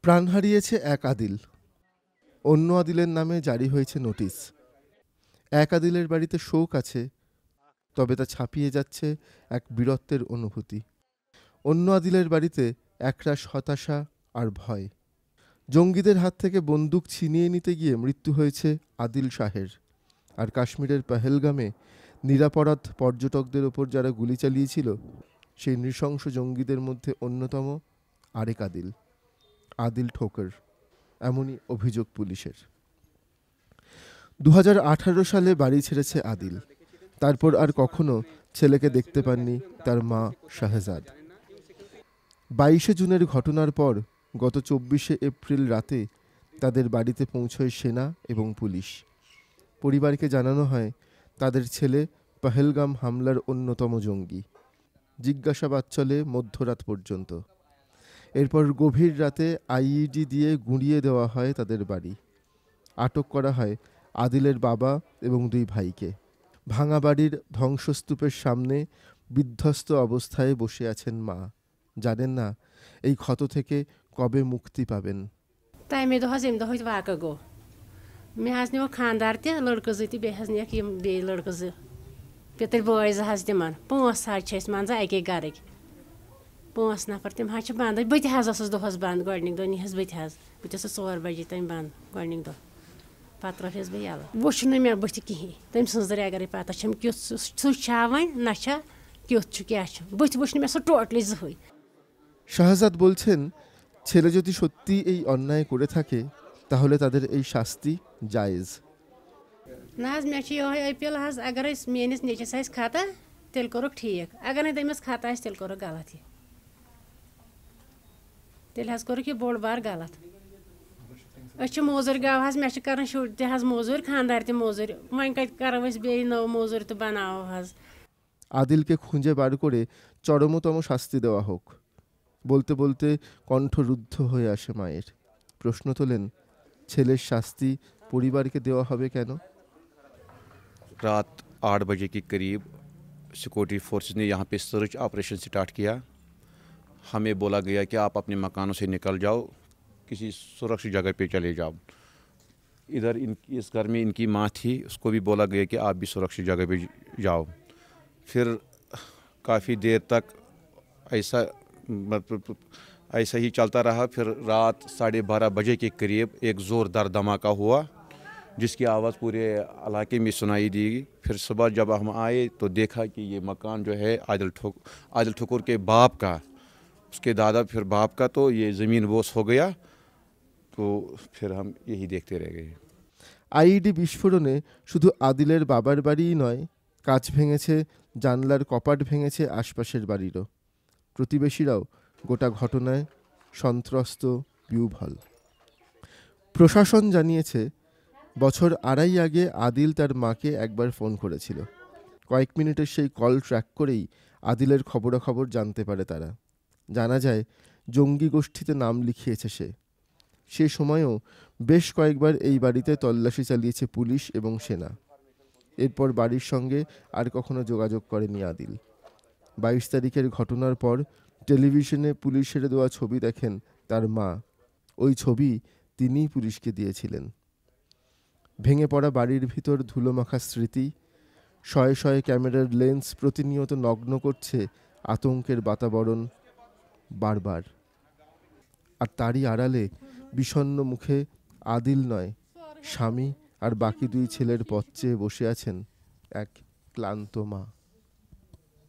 প্রাণ হারিয়েছে এক আদিল, অন্য আদিলের নামে জারি হয়েছে নোটিশ। এক আদিলের বাড়িতে শোক আছে, তবে তা ছাপিয়ে যাচ্ছে এক বীরত্বের অনুভূতি। অন্য আদিলের বাড়িতে একরাশ হতাশা আর ভয়। জঙ্গিদের হাত থেকে বন্দুক ছিনিয়ে নিতে গিয়ে মৃত্যু হয়েছে আদিল শাহের। আর কাশ্মীরের পহেলগামে নিরাপরাধ পর্যটকদের ওপর যারা গুলি চালিয়েছিল, সেই নৃশংস জঙ্গিদের মধ্যে অন্যতম আরেক আদিল, আদিল ঠোকর। এমনই অভিযোগ পুলিশের। 2018 সালে বাড়ি ছেড়েছে আদিল। তারপর আর কখনো ছেলেকে দেখতে পাননি তার মা শাহজাদ। 22 জুনের ঘটনার পর গত 24 এপ্রিল রাতে তাদের বাড়িতে পৌঁছয় সেনা এবং পুলিশ। পরিবারকে জানানো হয় তাদের ছেলে পহেলগাম হামলার অন্যতম জঙ্গি। জিজ্ঞাসাবাদ চলে মধ্যরাত পর্যন্ত। এরপর গভীর রাতে আইইডি দিয়ে গুঁড়িয়ে দেওয়া হয় তাদের বাড়ি। আটক করা হয় আদিলের বাবা এবং 2 ভাইকে। ভাঙা বাড়ির ধ্বংসস্তূপের সামনে বিধ্বস্ত অবস্থায় বসে আছেন মা। জানেন না এই ক্ষত থেকে কবে মুক্তি পাবেন। तमे दो एम दह वाक़ गो मे निक खानदार तड़क जो बेहज निक बे लड़क जो पितर बॉय जज तम 5 मान अके गरक 5 नफर तम बंद बह दहस बंद गॉडनिक दह नीहस बह 4 बजे तम बंद गॉडनिक दह पे त्रोस बह यल वुच मे बुथ कहें तम सर अगर पता कि सह वन ना क्युत क्या बुथ वुच मे सह टोटली जहई। শাহজাদ বলছেন, ছেলে যদি সত্যি এই অন্যায় করে থাকে তাহলে তাদের এই শাস্তি জায়েজ। ना मे अपील अगर मेनिस नेचस खता तेल कोरुक ठीक अगर ना तमिस खता तेल कोरुक गलत तेल कोरुक बोड़ बार गलत मोजूर गाँव मे कर शुर तज मोजूर खानदार त मोजूर वन कत करो बे नव मोजूर तो बनाओ আদিলকে খুঁজে বার করে চরমতম শাস্তি দেওয়া হোক। বলতে বলতে কণ্ঠ রুদ্ধ হয়ে আসে মায়ের। প্রশ্ন তোলেন, ছেলের শাস্তি পরিবারকে দেওয়া হবে কেন? रात 8 बजे के करीब सिक्योरिटी फोर्सेस ने यहाँ पे सर्च ऑपरेशन स्टार्ट किया। हमें बोला गया कि आप अपने मकानों से निकल जाओ, किसी सुरक्षित जगह पे चले जाओ। इधर इस घर में इनकी माँ थी, उसको भी बोला गया कि आप भी सुरक्षित जगह पे जाओ। फिर काफ़ी देर तक ऐसा ही चलता रहा। फिर रात 12:30 बजे के करीब एक ज़ोरदार धमाका हुआ जिसकी आवाज़ पूरे इलाके में सुनाई दी। फिर सुबह जब हम आए तो देखा कि ये मकान जो है आदिल ठुकुर के बाप का, उसके दादा फिर बाप का, तो ये ज़मीन बोस हो गया। तो फिर हम यही देखते रह गए। আইইডি বিস্ফোরণে শুধু আদিলের বাবার বাড়িই নয়, কাঁচ ভেঙেছে, জানলার কপাট ভেঙেছে আশপাশের বাড়িরও। প্রতিবেশীরাও গোটা ঘটনায় সন্ত্রস্ত, বিহ্বল। প্রশাসন জানিয়েছে, বছর আড়াই আগে আদিল তার মাকে একবার ফোন করেছিল। কয়েক মিনিটের সেই কল ট্র্যাক করেই আদিলের খবরাখবর জানতে পারে তারা। জানা যায় জঙ্গি গোষ্ঠীতে নাম লিখিয়েছে সে সময়ও বেশ কয়েকবার এই বাড়িতে তল্লাশি চালিয়েছে পুলিশ এবং সেনা। এরপর বাড়ির সঙ্গে আর কখনো যোগাযোগ করেনি আদিল। 22 তারিখের ঘটনার পর টেলিভিশনে পুলিশের দেওয়া ছবি দেখেন তার মা। ওই ছবি তিনিই পুলিশকে দিয়েছিলেন। ভেঙে পড়া বাড়ির ভিতর ধুলোমাখা স্মৃতি, শয়ে শয়ে ক্যামেরার লেন্স প্রতিনিয়ত নগ্ন করছে আতঙ্কের বাতাবরণ বারবার। আর তারই আড়ালে বিষণ্ণ মুখে আদিল নয়, স্বামী আর বাকি 2 ছেলের পথ চেয়ে বসে আছেন এক ক্লান্ত মা।